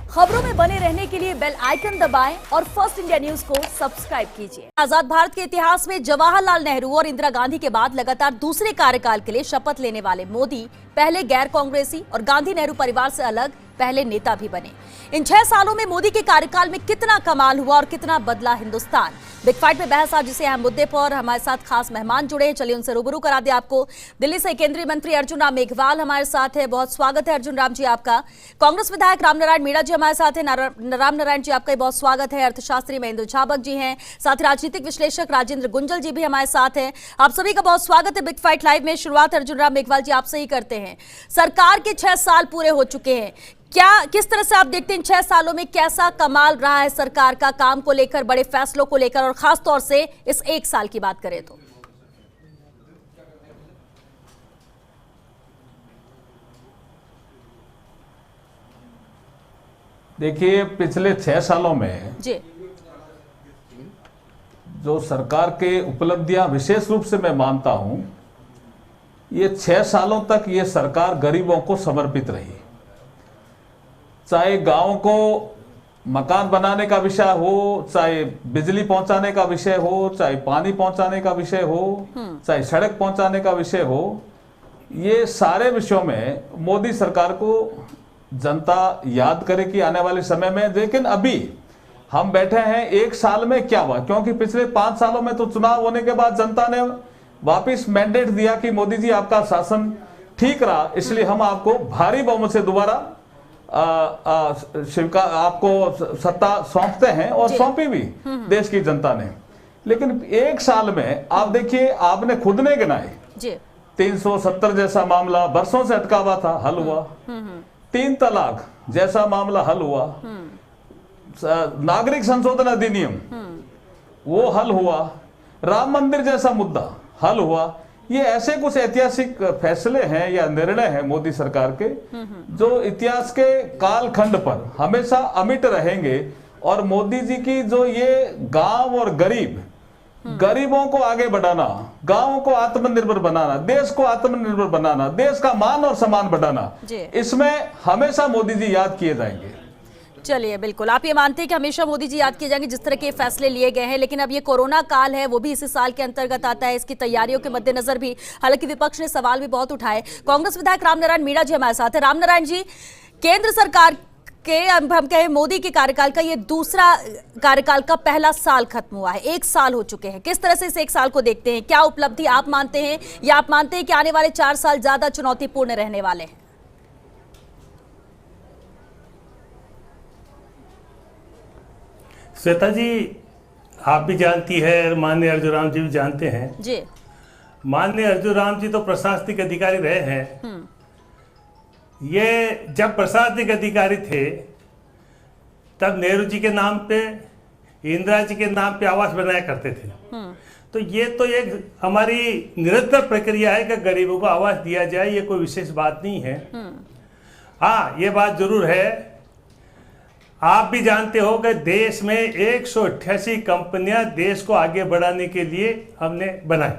खबरों में बने रहने के लिए बेल आइकन दबाएं और फर्स्ट इंडिया न्यूज को सब्सक्राइब कीजिए। आजाद भारत के इतिहास में जवाहरलाल नेहरू और इंदिरा गांधी के बाद लगातार दूसरे कार्यकाल के लिए शपथ लेने वाले मोदी पहले गैर कांग्रेसी और गांधी नेहरू परिवार से अलग पहले नेता भी बने। इन 6 सालों में मोदी के कार्यकाल में कितना कमाल हुआ और कितना बदला हिंदुस्तान, बिग फाइट में बहस। आज इसे अहम मुद्दे पर हमारे साथ खास मेहमान जुड़े हैं, चलिए उनसे रूबरू करा दे आपको। दिल्ली से केंद्रीय मंत्री अर्जुन राम मेघवाल हमारे साथ है, बहुत स्वागत है अर्जुन राम जी आपका। कांग्रेस विधायक रामनारायण मीणा जी हमारे साथ है, रामनारायण जी आपका बहुत स्वागत है। अर्थशास्त्री महेंद्र झाबक जी हैं, साथ ही राजनीतिक विश्लेषक राजेंद्र गुंजल जी भी हमारे साथ हैं। आप सभी का बहुत स्वागत है बिग फाइट लाइव में। शुरुआत अर्जुन राम मेघवाल जी आपसे ही करते हैं। सरकार के 6 साल पूरे हो चुके हैं, किस तरह से आप देखते हैं इन 6 सालों में कैसा कमाल रहा है सरकार का, काम को लेकर, बड़े फैसलों को लेकर, और खास तौर से इस 1 साल की बात करें तो? देखिए, पिछले 6 सालों में जी जो सरकार के उपलब्धियां विशेष रूप से मैं मानता हूं, ये 6 सालों तक ये सरकार गरीबों को समर्पित रही। चाहे गांव को मकान बनाने का विषय हो, चाहे बिजली पहुंचाने का विषय हो, चाहे पानी पहुंचाने का विषय हो, चाहे सड़क पहुंचाने का विषय हो, ये सारे विषयों में मोदी सरकार को जनता याद करेगी आने वाले समय में। लेकिन अभी हम बैठे हैं 1 साल में क्या हुआ, क्योंकि पिछले 5 सालों में तो चुनाव होने के बाद जनता ने वापिस मैंडेट दिया कि मोदी जी आपका शासन ठीक रहा, इसलिए हम आपको भारी बहुमत से दोबारा आपको सत्ता सौंपते हैं, और सौंपी भी देश की जनता ने। लेकिन 1 साल में आप देखिए, आपने खुद ने गिनाए 370 जैसा मामला बरसों से अटका हुआ था, हल हुआ। 3 तलाक जैसा मामला हल हुआ। नागरिक संशोधन अधिनियम वो हल हुआ। राम मंदिर जैसा मुद्दा हल हुआ। ये ऐसे कुछ ऐतिहासिक फैसले हैं या निर्णय हैं मोदी सरकार के, जो इतिहास के कालखंड पर हमेशा अमिट रहेंगे। और मोदी जी की जो ये गांव और गरीबों को आगे बढ़ाना, गांवों को आत्मनिर्भर बनाना, देश को आत्मनिर्भर बनाना, देश का मान और सम्मान बढ़ाना, इसमें हमेशा मोदी जी याद किए जाएंगे। चलिए, बिल्कुल आप ये मानते हैं कि हमेशा मोदी जी याद किए जाएंगे जिस तरह के फैसले लिए गए हैं। लेकिन अब ये कोरोना काल है, वो भी इसी साल के अंतर्गत आता है, इसकी तैयारियों के मद्देनजर भी हालांकि विपक्ष ने सवाल भी बहुत उठाए। कांग्रेस विधायक रामनारायण मीणा जी हमारे साथ है। रामनारायण जी, केंद्र सरकार के हम कहें मोदी के कार्यकाल का ये दूसरा कार्यकाल का पहला साल खत्म हुआ है, 1 साल हो चुके हैं। किस तरह से इस 1 साल को देखते हैं? क्या उपलब्धि आप मानते हैं, या आप मानते हैं कि आने वाले 4 साल ज्यादा चुनौतीपूर्ण रहने वाले हैं? श्वेता जी, आप भी जानती है, माननीय अर्जुन राम जी भी जानते हैं जी। माननीय अर्जुन राम जी तो प्रशासनिक अधिकारी रहे हैं। ये जब प्रशासनिक अधिकारी थे तब नेहरू जी के नाम पे, इंदिरा जी के नाम पे आवास बनाया करते थे। तो ये तो एक हमारी निरंतर प्रक्रिया है कि गरीबों को आवास दिया जाए, ये कोई विशेष बात नहीं है। हाँ, ये बात जरूर है, आप भी जानते हो कि देश में 188 कंपनियां देश को आगे बढ़ाने के लिए हमने बनाई।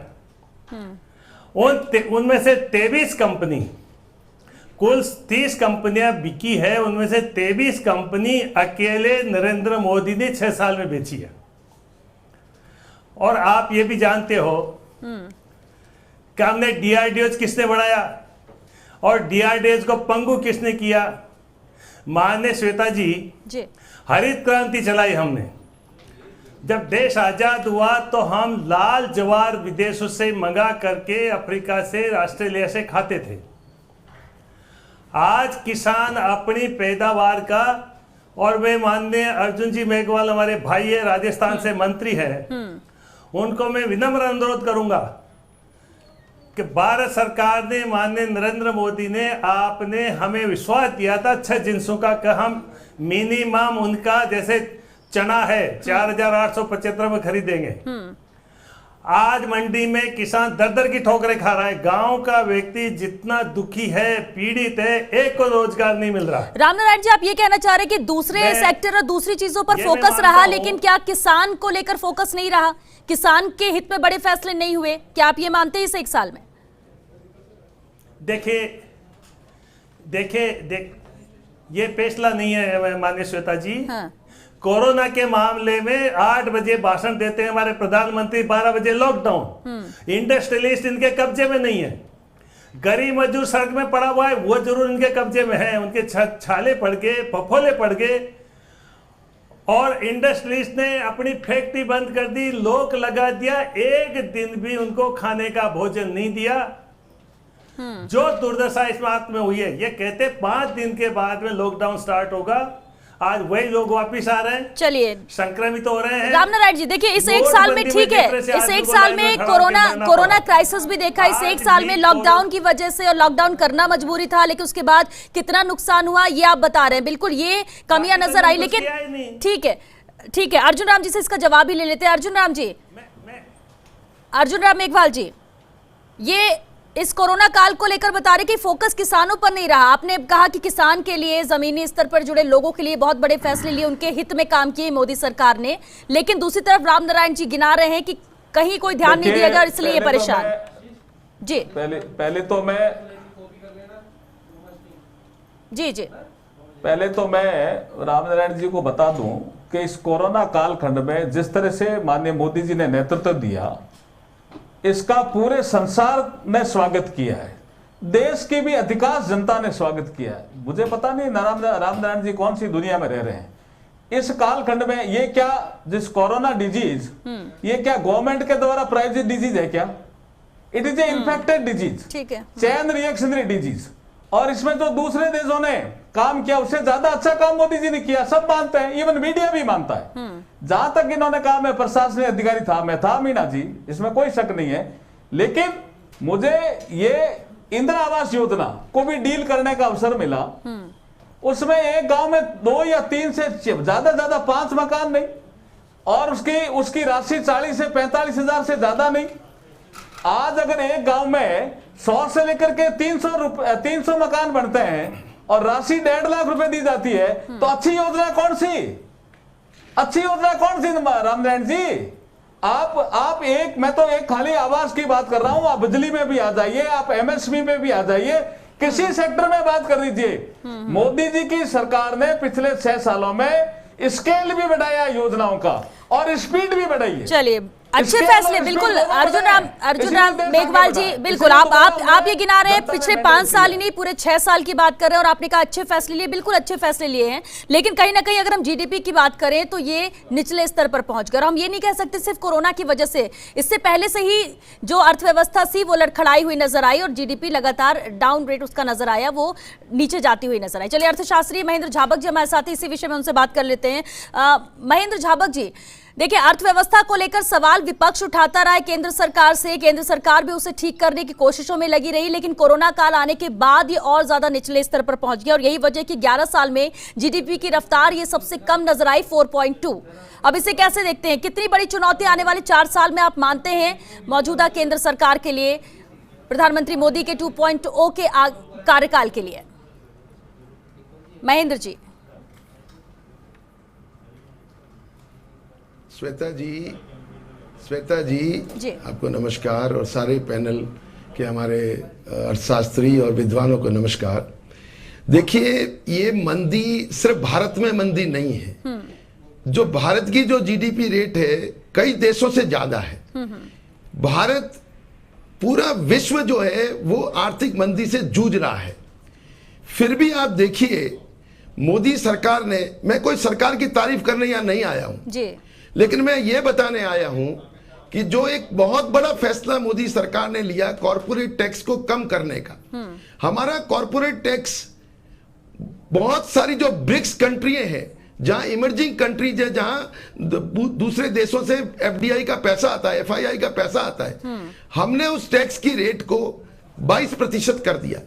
उनमें से 23 कंपनी, कुल 30 कंपनियां बिकी है, उनमें से 23 कंपनी अकेले नरेंद्र मोदी ने 6 साल में बेची है। और आप ये भी जानते हो कि हमने डीआरडीओ किसने बढ़ाया और डीआरडीओ को पंगु किसने किया? माननीय श्वेता जी, हरित क्रांति चलाई हमने। जब देश आजाद हुआ तो हम लाल ज्वार विदेशों से मंगा करके, अफ्रीका से, ऑस्ट्रेलिया से खाते थे। आज किसान अपनी पैदावार का, और वे माननीय अर्जुन जी मेघवाल हमारे भाई है, राजस्थान से मंत्री है, उनको मैं विनम्र अनुरोध करूंगा कि भारत सरकार ने, माननीय नरेंद्र मोदी ने, आपने हमें विश्वास दिया था 6 जिन्सों का कि हम मिनिमम उनका, जैसे चना है 4875 में खरीदेंगे। आज मंडी में किसान दर दर की ठोकरें खा रहा है। गांव का व्यक्ति जितना दुखी है, पीड़ित है, एक को रोजगार नहीं मिल रहा। रामनारायण जी, आप ये कहना चाह रहे हैं कि दूसरे सेक्टर और दूसरी चीजों पर फोकस रहा, लेकिन क्या किसान को लेकर फोकस नहीं रहा? किसान के हित में बड़े फैसले नहीं हुए? क्या आप ये मानते हैं इस 1 साल में? ये फैसला नहीं है माननीय श्वेता जी। हाँ। कोरोना के मामले में 8 बजे भाषण देते हैं हमारे प्रधानमंत्री, 12 बजे लॉकडाउन। इंडस्ट्रियलिस्ट इनके कब्जे में नहीं है, गरीब मजदूर सड़क में पड़ा हुआ है वो जरूर इनके कब्जे में है, उनके छाले पड़ गए, फफोले पड़ गए। और इंडस्ट्रियलिस्ट ने अपनी फैक्ट्री बंद कर दी, लोक लगा दिया, एक दिन भी उनको खाने का भोजन नहीं दिया। जो दुर्दशा इस बात में हुई है, ये कहते 5 दिन के बाद में लॉकडाउन स्टार्ट होगा, आज वही लोग वापिस आ रहे हैं, चलिए संक्रमित हो रहे हैं। रामनारायण जी देखिए, इस एक साल में ठीक है, इस एक साल में कोरोना क्राइसिस भी देखा, इस एक साल में लॉकडाउन की वजह से, और लॉकडाउन करना मजबूरी था, लेकिन उसके बाद कितना नुकसान हुआ ये आप बता रहे हैं। बिल्कुल ये कमियां नजर आई, लेकिन ठीक है अर्जुन राम जी से इसका जवाब ही ले लेते हैं। अर्जुन राम मेघवाल जी, ये इस कोरोना काल को लेकर बता रहे कि फोकस किसानों पर नहीं रहा। आपने कहा कि किसान के लिए, जमीनी स्तर पर जुड़े लोगों के लिए बहुत बड़े फैसले लिए, उनके हित में काम किए मोदी सरकार ने, लेकिन दूसरी तरफ रामनारायण जी गिना रहे हैं कि कहीं कोई ध्यान नहीं दिया गया, इसलिए ये परेशान। जी पहले तो मैं रामनारायण जी को बता दूं कि इस कोरोना कालखंड में जिस तरह से माननीय मोदी जी ने नेतृत्व दिया, इसका पूरे संसार ने स्वागत किया है, देश की भी अधिकांश जनता ने स्वागत किया है। मुझे पता नहीं रामनारायण जी कौन सी दुनिया में रह रहे हैं। इस कालखंड में ये क्या, जिस कोरोना डिजीज, ये क्या गवर्नमेंट के द्वारा प्रायोजित डिजीज है क्या? It is a infected disease, ठीक है, चेन रिएक्शनरी डिजीज। और इसमें जो दूसरे देशों ने काम किया उससे ज्यादा अच्छा काम मोदी जी ने किया, सब मानते हैं, इवन मीडिया भी मानता है। जहां तक इन्होंने कहा मैं प्रशासनिक अधिकारी था, मैं था मीना जी, इसमें कोई शक नहीं है। लेकिन मुझे ये इंदिरा आवास योजना को भी डील करने का अवसर मिला, उसमें एक गांव में 2 या 3 से ज्यादा 5 मकान नहीं, और उसकी राशि 40 से 45 हजार से ज्यादा नहीं। आज अगर एक गांव में 100 से लेकर के 300 मकान बनते हैं और राशि 1.5 लाख रुपए दी जाती है, तो अच्छी योजना कौन सी रामनारायण जी? मैं तो एक खाली आवास की बात कर रहा हूं, आप बिजली में भी आ जाइए, आप एमएसपी में भी आ जाइए, किसी सेक्टर में बात कर दीजिए। मोदी जी की सरकार ने पिछले 6 सालों में स्केल भी बढ़ाया योजनाओं का और स्पीड भी बढ़ाई है। चलिए, अच्छे फैसले, बिल्कुल अर्जुन राम मेघवाल जी, बिल्कुल आप ये गिना रहे हैं, पिछले 5 साल ही नहीं पूरे 6 साल की बात कर रहे हैं, और आपने कहा अच्छे फैसले लिए, बिल्कुल अच्छे फैसले लिए हैं। लेकिन कहीं ना कहीं अगर हम जीडीपी की बात करें तो ये निचले स्तर पर पहुंच गए। हम ये नहीं कह सकते सिर्फ कोरोना की वजह से, इससे पहले से ही जो अर्थव्यवस्था थी वो लड़खड़ाई हुई नजर आई, और जीडीपी लगातार डाउन रेट उसका नजर आया, वो नीचे जाती हुई नजर आई। चलिए, अर्थशास्त्री महेंद्र झाबक जी हमारे साथ, इसी विषय में उनसे बात कर लेते हैं। महेंद्र झाबक जी, देखिए, अर्थव्यवस्था को लेकर सवाल विपक्ष उठाता रहा है केंद्र सरकार से, केंद्र सरकार भी उसे ठीक करने की कोशिशों में लगी रही, लेकिन कोरोना काल आने के बाद ये और ज्यादा निचले स्तर पर पहुंच गया, और यही वजह कि 11 साल में जीडीपी की रफ्तार ये सबसे कम नजर आई, 4.2। अब इसे कैसे देखते हैं? कितनी बड़ी चुनौती आने वाले 4 साल में आप मानते हैं मौजूदा केंद्र सरकार के लिए, प्रधानमंत्री मोदी के 2.0 के कार्यकाल के लिए? महेंद्र जी। श्वेता जी आपको नमस्कार, और सारे पैनल के हमारे अर्थशास्त्री और विद्वानों को नमस्कार। देखिए, ये मंदी सिर्फ भारत में मंदी नहीं है, जो भारत की जो जीडीपी रेट है कई देशों से ज्यादा है। भारत, पूरा विश्व जो है वो आर्थिक मंदी से जूझ रहा है। फिर भी आप देखिए, मोदी सरकार ने, मैं कोई सरकार की तारीफ करने यहाँ नहीं आया हूं जी, लेकिन मैं ये बताने आया हूं कि जो एक बहुत बड़ा फैसला मोदी सरकार ने लिया कॉर्पोरेट टैक्स को कम करने का। हमारा कॉर्पोरेट टैक्स बहुत सारी जो ब्रिक्स कंट्रियां हैं, जहां इमर्जिंग कंट्रीज है, जहां दूसरे देशों से एफडीआई का पैसा आता है, एफआईआई का पैसा आता है, हमने उस टैक्स की रेट को 22% कर दिया,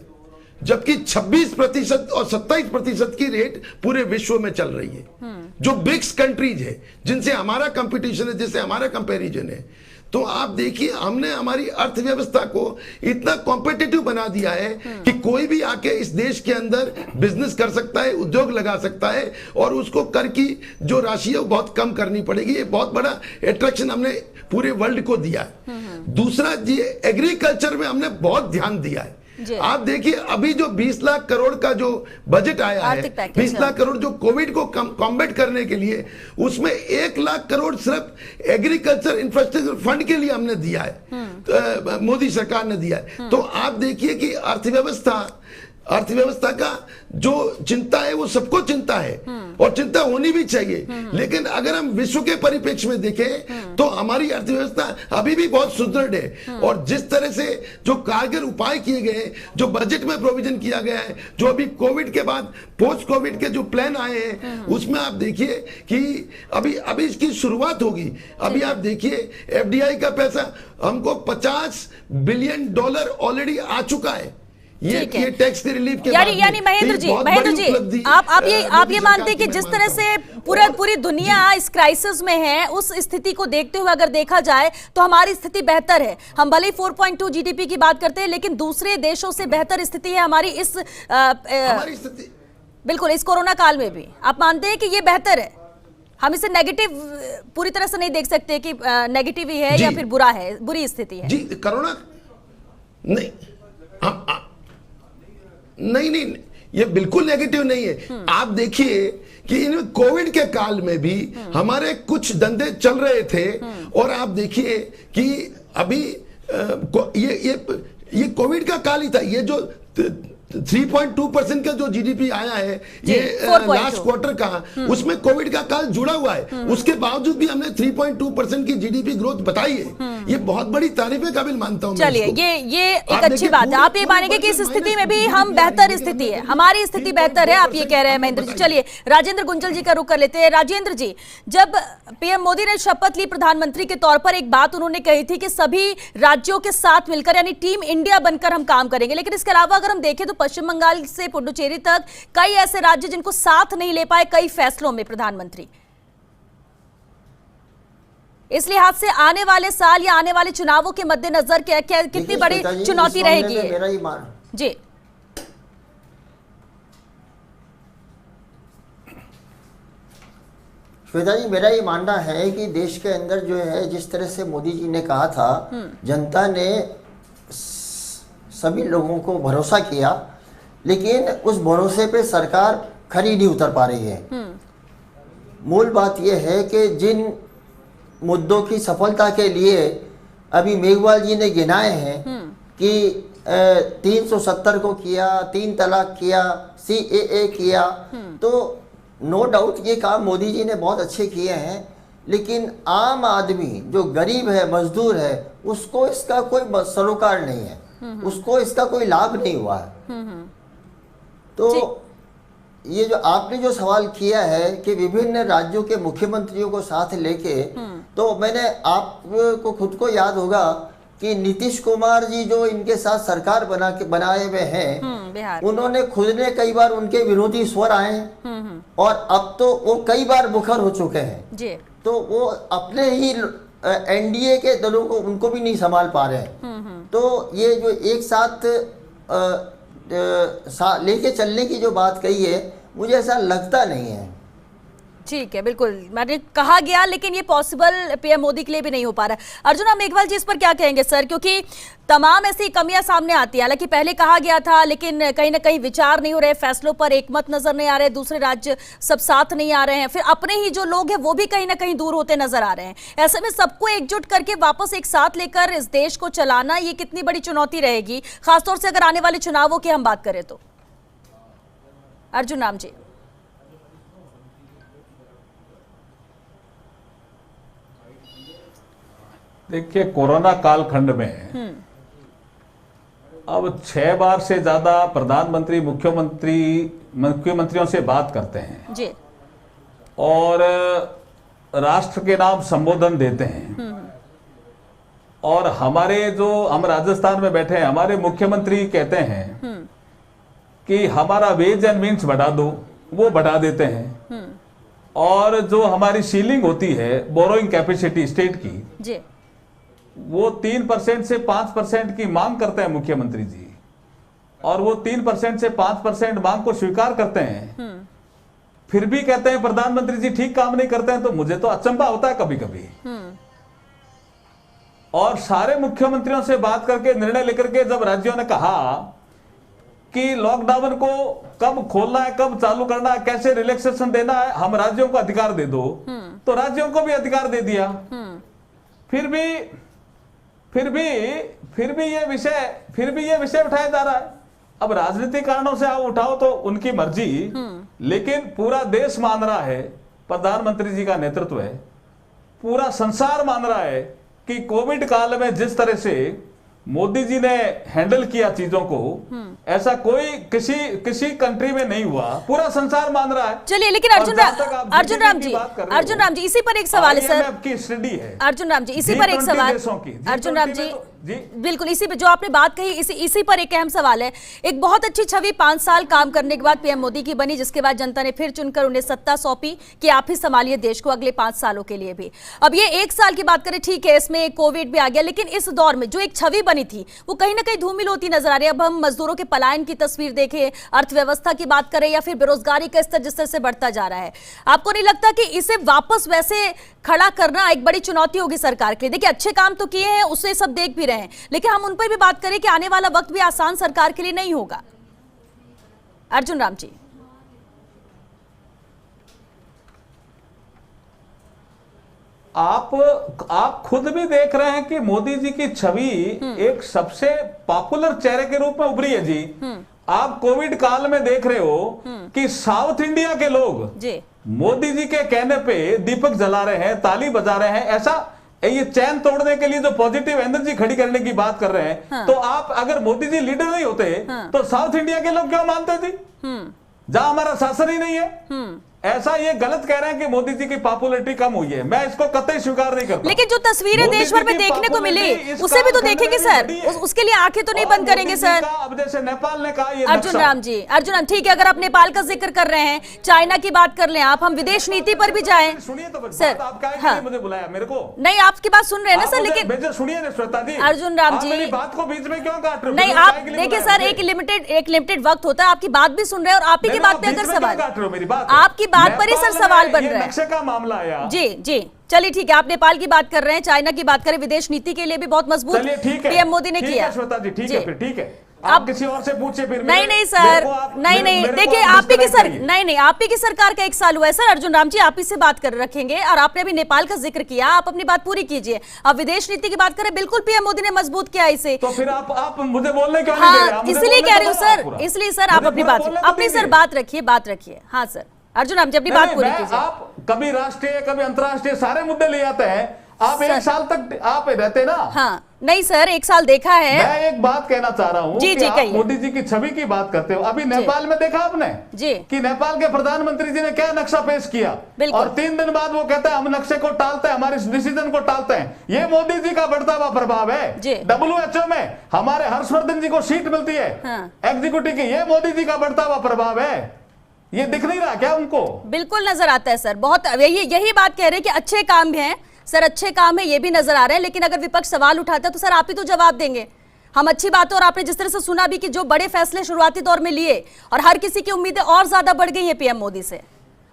जबकि 26% और 27% की रेट पूरे विश्व में चल रही है। जो ब्रिक्स कंट्रीज है, जिनसे हमारा कंपटीशन है, जिससे हमारा कंपैरिजन है, तो आप देखिए, हमने हमारी अर्थव्यवस्था को इतना कॉम्पिटिटिव बना दिया है कि कोई भी आके इस देश के अंदर बिजनेस कर सकता है, उद्योग लगा सकता है, और उसको कर की जो राशि है वो बहुत कम करनी पड़ेगी। ये बहुत बड़ा अट्रैक्शन हमने पूरे वर्ल्ड को दिया है। दूसरा, जी एग्रीकल्चर में हमने बहुत ध्यान दिया है। जी। आप देखिए अभी जो 20 लाख करोड़ का जो बजट आया है, आर्थिक पैकेज 20 लाख करोड़ जो कोविड को कॉम्बैट करने के लिए, उसमें 1 लाख करोड़ सिर्फ एग्रीकल्चर इंफ्रास्ट्रक्चर फंड के लिए हमने दिया है, तो, मोदी सरकार ने दिया है। तो आप देखिए कि अर्थव्यवस्था का जो चिंता है वो सबको चिंता है और चिंता होनी भी चाहिए, लेकिन अगर हम विश्व के परिप्रेक्ष्य में देखें तो हमारी अर्थव्यवस्था अभी भी बहुत सुदृढ़ है। और जिस तरह से जो कारगर उपाय किए गए, जो बजट में प्रोविजन किया गया है, जो अभी कोविड के बाद पोस्ट कोविड के जो प्लान आए हैं, उसमें आप देखिए कि अभी इसकी शुरुआत होगी। अभी आप देखिए FDI का पैसा हमको $50 बिलियन ऑलरेडी आ चुका है, ये टैक्स के रिलीफ के बाद। यानी महेंद्र जी आप ये मानते हैं कि जिस तरह से पूरी दुनिया इस क्राइसिस में है, उस स्थिति को देखते हुए अगर देखा जाए तो हमारी स्थिति बेहतर है। हम भले ही 4.2 GDP की बात करते हैं, लेकिन दूसरे देशों से बेहतर स्थिति है हमारी हमारी स्थिति बिल्कुल इस कोरोना काल में भी। आप मानते हैं कि ये बेहतर है? हम इसे नेगेटिव पूरी तरह से नहीं देख सकते कि नेगेटिव ही है या फिर बुरा है, बुरी स्थिति है। जी, कोरोना नहीं, ये बिल्कुल नेगेटिव नहीं है। आप देखिए कि इन कोविड के काल में भी हमारे कुछ धंधे चल रहे थे, और आप देखिए कि अभी ये कोविड का काल ही था। ये जो 3.2% का जो GDP आया है ये लास्ट क्वार्टर का, उसमें कोविड का काल जुड़ा हुआ है। उसके बावजूद भी हमने 3.2% की GDP ग्रोथ बताई है। ये बहुत बड़ी तारीफ काबिल मानता हूं। चलिए ये एक अच्छी बात है। आप ये मानेंगे कि इस स्थिति में भी हम बेहतर स्थिति है, हमारी स्थिति बेहतर है, आप ये कह रहे हैं महेंद्र जी। चलिए राजेंद्र गुंजल जी का रुख कर लेते हैं। राजेंद्र जी, जब PM मोदी ने शपथ ली प्रधानमंत्री के तौर पर, एक बात उन्होंने कही थी कि सभी राज्यों के साथ मिलकर यानी टीम इंडिया बनकर हम काम करेंगे, लेकिन इसके अलावा अगर हम देखें तो पश्चिम बंगाल से पुडुचेरी तक कई ऐसे राज्य जिनको साथ नहीं ले पाए कई फैसलों में प्रधानमंत्री। इस लिहाज से आने वाले साल या आने वाले चुनावों के मद्देनजर कितनी बड़ी चुनौती रहेगी? मेरा ही जी श्वेता जी, मेरा ये मानना है कि देश के अंदर जो है, जिस तरह से मोदी जी ने कहा था, जनता ने सभी लोगों को भरोसा किया, लेकिन उस भरोसे पे सरकार खरी नहीं उतर पा रही है। मूल बात यह है कि जिन मुद्दों की सफलता के लिए अभी मेघवाल जी ने गिनाए हैं कि 370 को किया, 3 तलाक किया, CAA किया, तो नो डाउट ये काम मोदी जी ने बहुत अच्छे किए हैं, लेकिन आम आदमी जो गरीब है, मजदूर है, उसको इसका कोई सरोकार नहीं है, उसको इसका कोई लाभ नहीं हुआ है। तो ये जो आपने जो सवाल किया है कि विभिन्न राज्यों के मुख्यमंत्रियों को साथ लेके, तो मैंने आपको खुद को याद होगा कि नीतीश कुमार जी जो इनके साथ सरकार बनाए हुए हैं, उन्होंने खुद ने कई बार उनके विरोधी स्वर आए, और अब तो वो कई बार मुखर हो चुके हैं जी। तो वो अपने ही NDA के दलों को उनको भी नहीं संभाल पा रहे हैं। तो ये जो एक साथ लेके चलने की जो बात कही है, मुझे ऐसा लगता नहीं है। ठीक है, बिल्कुल मैंने कहा गया, लेकिन ये पॉसिबल PM मोदी के लिए भी नहीं हो पा रहा है। अर्जुन मेघवाल जी इस पर क्या कहेंगे सर, क्योंकि तमाम ऐसी कमियां सामने आती है। हालांकि पहले कहा गया था, लेकिन कहीं ना कहीं विचार नहीं हो रहे, फैसलों पर एकमत नजर नहीं आ रहे, दूसरे राज्य सब साथ नहीं आ रहे हैं, फिर अपने ही जो लोग हैं वो भी कहीं ना कहीं दूर होते नजर आ रहे हैं। ऐसे में सबको एकजुट करके वापस एक साथ लेकर इस देश को चलाना, ये कितनी बड़ी चुनौती रहेगी, खासतौर से अगर आने वाले चुनावों की हम बात करें तो। अर्जुन राम जी। देखिए, कोरोना कालखंड में अब 6 बार से ज्यादा प्रधानमंत्री मुख्यमंत्रियों से बात करते हैं जी, और राष्ट्र के नाम संबोधन देते हैं। और हम राजस्थान में बैठे हैं, हमारे मुख्यमंत्री कहते हैं कि हमारा वेज एंड मीन्स बढ़ा दो, वो बढ़ा देते हैं। और जो हमारी सीलिंग होती है बोरोइंग कैपेसिटी स्टेट की जी, वो 3% से 5% की मांग करते हैं मुख्यमंत्री जी, और वो 3% से 5% मांग को स्वीकार करते हैं। फिर भी कहते हैं प्रधानमंत्री जी ठीक काम नहीं करते हैं। तो मुझे तो अचंभा होता है कभी कभी। और सारे मुख्यमंत्रियों से बात करके निर्णय लेकर के जब राज्यों ने कहा कि लॉकडाउन को कब खोलना है, कब चालू करना है, कैसे रिलैक्सेशन देना है, हम राज्यों को अधिकार दे दो, तो राज्यों को भी अधिकार दे दिया। फिर भी ये विषय उठाया जा रहा है। अब राजनीतिक कारणों से आप उठाओ तो उनकी मर्जी, लेकिन पूरा देश मान रहा है, प्रधानमंत्री जी का नेतृत्व है, पूरा संसार मान रहा है कि कोविड काल में जिस तरह से मोदी जी ने हैंडल किया चीजों को, ऐसा कोई किसी कंट्री में नहीं हुआ, पूरा संसार मान रहा है। चलिए, लेकिन अर्जुन राम जी इसी पर एक सवाल है सर। आपकी स्टडी है अर्जुन राम जी, इसी पर एक सवाल। अर्जुन राम जी, बिल्कुल इसी पे जो आपने बात कही, इसी पर एक अहम सवाल है। एक बहुत अच्छी छवि 5 साल काम करने के बाद पीएम मोदी की बनी, जिसके बाद जनता ने फिर चुनकर उन्हें सत्ता सौंपी कि आप ही संभालिए देश को अगले 5 सालों के लिए भी। अब ये 1 साल की बात करें, ठीक है, इसमें कोविड भी आ गया, लेकिन इस दौर में जो एक छवि बनी थी वो कहीं ना कहीं धूमिल होती नजर आ रही है। अब हम मजदूरों के पलायन की तस्वीर देखें, अर्थव्यवस्था की बात करें, या फिर बेरोजगारी का स्तर जिस तरह से बढ़ता जा रहा है, आपको नहीं लगता कि इसे वापस वैसे खड़ा करना एक बड़ी चुनौती होगी सरकार के लिए? देखिए, अच्छे काम तो किए हैं, उससे सब देख भी रहे हैं, लेकिन हम उन पर भी बात करें कि आने वाला वक्त भी आसान सरकार के लिए नहीं होगा। अर्जुन राम जी, आप खुद भी देख रहे हैं कि मोदी जी की छवि एक सबसे पॉपुलर चेहरे के रूप में उभरी है जी। आप कोविड काल में देख रहे हो कि साउथ इंडिया के लोग जी मोदी जी के कहने पे दीपक जला रहे हैं, ताली बजा रहे हैं। ऐसा ये चैन तोड़ने के लिए जो पॉजिटिव एनर्जी खड़ी करने की बात कर रहे हैं, हाँ। तो आप अगर मोदी जी लीडर नहीं होते, हाँ। तो साउथ इंडिया के लोग क्यों मानते जी, जहां हमारा शासन ही नहीं है। ऐसा ये गलत कह रहे हैं कि मोदी जी की पॉपुलैरिटी कम हुई है, मैं इसको कतई स्वीकार नहीं करता। लेकिन जो तस्वीरें देश भर में देखने को मिली, उसे भी तो देखेंगे सर, उसके लिए आंखें तो नहीं बंद करेंगे सर। अब जैसे नेपाल ने कहा, ये अर्जुन राम जी, अर्जुन ठीक है, अगर आप नेपाल का जिक्र कर रहे हैं, चाइना की बात कर लें आप, हम विदेश नीति पर भी जाएं। सुनिए तो सर, आप क्या हाँ। मुझे बुलाया मेरे को? नहीं, आपकी बात सुन रहे हैं ना सर, लेकिन सुनिए ना श्वेता जी, अर्जुन राम जी, मेरी बात को बीच में क्यों काट रहे हो? नहीं, आप देखिए सर, एक लिमिटेड वक्त होता है, आपकी बात भी सुन रहे हैं और आप ही की बात पे अगर सवाल, आपकी बात पर ही सर सवाल बन रहा है। नक्शे का मामला है जी, चलिए ठीक है, आप नेपाल की बात कर रहे हैं, चाइना की बात करें, विदेश नीति के लिए भी बहुत मजबूत पीएम मोदी ने किया। श्वेता जी ठीक है, फिर ठीक है, आप किसी और से पूछिए फिर। नहीं सर, नहीं देखिए, आप ही की सरकार का 1 साल हुआ है सर। अर्जुन राम जी, आप ही से बात कर रखेंगे, और आपने अभी नेपाल का जिक्र किया, आप अपनी बात पूरी कीजिए। अब विदेश नीति की बात करें, बिल्कुल पीएम मोदी ने मजबूत किया इसे। तो फिर आप मुझे बोलने क्यों नहीं दे रहे? हाँ, इसलिए कह रही हूँ सर, इसलिए सर आप अपनी बात रखिए। हाँ सर, अर्जुन राम जी अपनी बात पूरी कीजिए। आप कभी राष्ट्रीय कभी अंतर्राष्ट्रीय सारे मुद्दे ले आते हैं, आप 1 साल तक आप रहते ना। हाँ, नहीं सर, 1 साल देखा है। मैं एक बात कहना चाह रहा हूँ कि आप मोदी जी की छवि की बात करते हो। अभी नेपाल में देखा आपने जी कि नेपाल के प्रधानमंत्री जी ने क्या नक्शा पेश किया, और 3 दिन बाद वो कहते हैं हम नक्शे को टालते हैं, हमारे डिसीजन को टालते हैं। ये मोदी जी का बढ़ता हुआ प्रभाव है। WHO में हमारे हर्षवर्धन जी को सीट मिलती है एग्जीक्यूटिव की, ये मोदी जी का बढ़ता हुआ प्रभाव है। ये दिख नहीं रहा क्या उनको? बिल्कुल नजर आता है सर, बहुत यही बात कह रहे हैं कि अच्छे काम भी हैं सर, अच्छे काम है, ये भी नजर आ रहे हैं, लेकिन अगर विपक्ष सवाल उठाता है तो सर आप ही तो जवाब देंगे। हम अच्छी बात है, और आपने जिस तरह से सुना भी कि जो बड़े फैसले शुरुआती दौर में लिए, और हर किसी की उम्मीदें और ज्यादा बढ़ गई है पीएम मोदी से,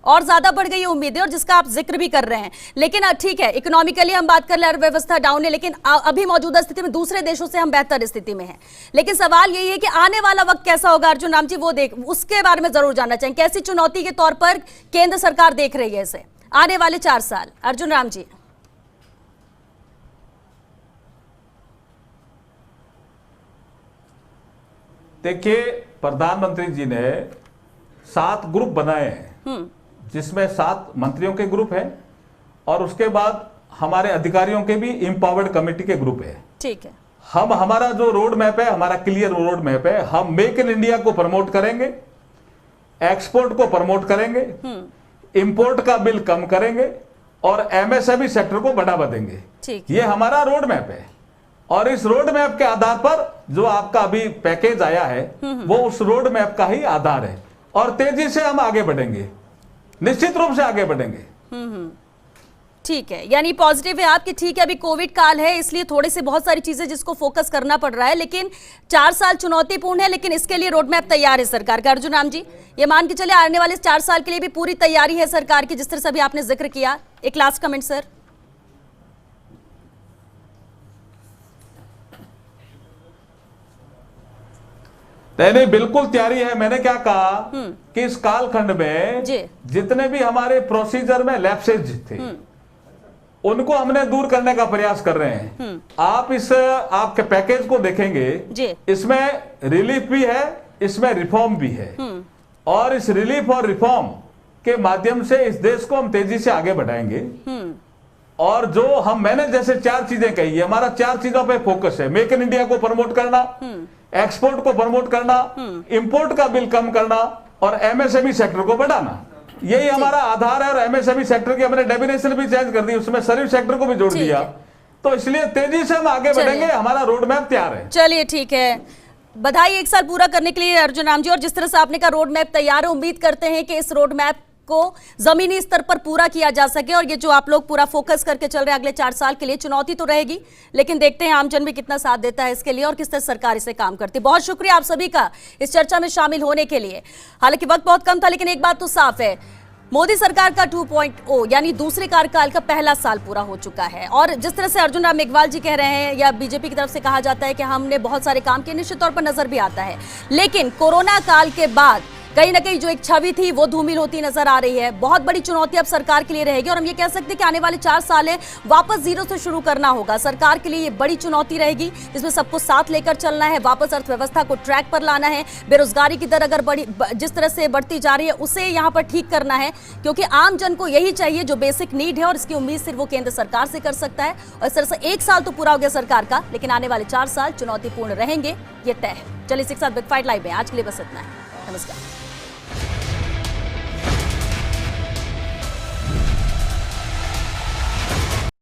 और ज्यादा बढ़ गई है उम्मीदें, और जिसका आप जिक्र भी कर रहे हैं। लेकिन ठीक है, इकोनॉमिकली हम बात कर ले, अर्थव्यवस्था डाउन है, लेकिन अभी मौजूदा स्थिति में दूसरे देशों से हम बेहतर स्थिति में हैं। लेकिन सवाल यही है कि आने वाला वक्त कैसा होगा अर्जुन राम जी, वो उसके बारे में जरूर जानना चाहेंगे। कैसी चुनौती के तौर पर केंद्र सरकार देख रही है इसे आने वाले 4 साल? अर्जुन राम जी। देखिए, प्रधानमंत्री जी ने 7 ग्रुप बनाए हैं, जिसमें 7 मंत्रियों के ग्रुप है, और उसके बाद हमारे अधिकारियों के भी एम्पावर्ड कमेटी के ग्रुप है। ठीक है, हमारा जो रोड मैप है, हमारा क्लियर रोड मैप है। हम मेक इन इंडिया को प्रमोट करेंगे, एक्सपोर्ट को प्रमोट करेंगे, इंपोर्ट का बिल कम करेंगे, और MSME सेक्टर को बढ़ावा देंगे। ये हमारा रोड मैप है, और इस रोड मैप के आधार पर जो आपका अभी पैकेज आया है, वो उस रोड मैप का ही आधार है, और तेजी से हम आगे बढ़ेंगे, निश्चित रूप से आगे बढ़ेंगे। ठीक है, यानी पॉजिटिव है आपकी। ठीक है, अभी कोविड काल है, इसलिए थोड़ी सी बहुत सारी चीजें जिसको फोकस करना पड़ रहा है, लेकिन 4 साल चुनौतीपूर्ण है, लेकिन इसके लिए रोड मैप तैयार है सरकार का। अर्जुन राम जी, ये मान के चले आने वाले 4 साल के लिए भी पूरी तैयारी है सरकार की, जिस तरह से अभी आपने जिक्र किया। एक लास्ट कमेंट सर। नहीं, बिल्कुल तैयारी है। मैंने क्या कहा कि इस कालखंड में जी। जितने भी हमारे प्रोसीजर में लैप्सेज थे उनको हमने दूर करने का प्रयास कर रहे हैं। आप इस आपके पैकेज को देखेंगे जी। इसमें रिलीफ भी है, इसमें रिफॉर्म भी है, और इस रिलीफ और रिफॉर्म के माध्यम से इस देश को हम तेजी से आगे बढ़ाएंगे। और जो मैंने जैसे 4 चीजें कही है, हमारा 4 चीजों पे फोकस है। मेक इन इंडिया को प्रमोट करना, एक्सपोर्ट को प्रमोट करना, इंपोर्ट का बिल कम करना और एमएसएमई सेक्टर को बढ़ाना। यही हमारा आधार है। और एमएसएमई सेक्टर की हमने डेफिनेशन भी चेंज कर दी, उसमें सर्विस सेक्टर को भी जोड़ दिया। तो इसलिए तेजी से हम आगे बढ़ेंगे, हमारा रोड मैप तैयार है। चलिए ठीक है, बधाई 1 साल पूरा करने के लिए अर्जुन राम जी। और जिस तरह से आपने कहा रोड मैप तैयार है, उम्मीद करते हैं कि इस रोड मैप को जमीनी स्तर पर पूरा किया जा सके। और ये जो आप लोग पूरा फोकस करके चल रहे हैं अगले 4 साल के लिए, चुनौती तो रहेगी, लेकिन देखते हैं आमजन भी कितना साथ देता है इसके लिए और किस तरह सरकार इसे काम करती है। बहुत शुक्रिया आप सभी का इस चर्चा में शामिल होने के लिए। हालांकि वक्त बहुत कम था, लेकिन एक बात तो साफ है, मोदी सरकार का 2.0 यानी दूसरे कार्यकाल का पहला साल पूरा हो चुका है। और जिस तरह से अर्जुन राम मेघवाल जी कह रहे हैं या बीजेपी की तरफ से कहा जाता है कि हमने बहुत सारे काम किए, निश्चित तौर पर नजर भी आता है, लेकिन कोरोना काल के बाद कहीं ना कहीं जो एक छवि थी वो धूमिल होती नजर आ रही है। बहुत बड़ी चुनौती अब सरकार के लिए रहेगी और हम ये कह सकते हैं कि आने वाले 4 साल है वापस जीरो से शुरू करना होगा। सरकार के लिए ये बड़ी चुनौती रहेगी, जिसमें सबको साथ लेकर चलना है, वापस अर्थव्यवस्था को ट्रैक पर लाना है, बेरोजगारी की दर अगर जिस तरह से बढ़ती जा रही है उसे यहाँ पर ठीक करना है, क्योंकि आम जन को यही चाहिए जो बेसिक नीड है और इसकी उम्मीद सिर्फ वो केंद्र सरकार से कर सकता है। और इस तरह से 1 साल तो पूरा हो गया सरकार का, लेकिन आने वाले 4 साल चुनौतीपूर्ण रहेंगे, ये तय है। चलिए 6 बिग फाइट लाइव में आज के लिए बस इतना है। नमस्कार।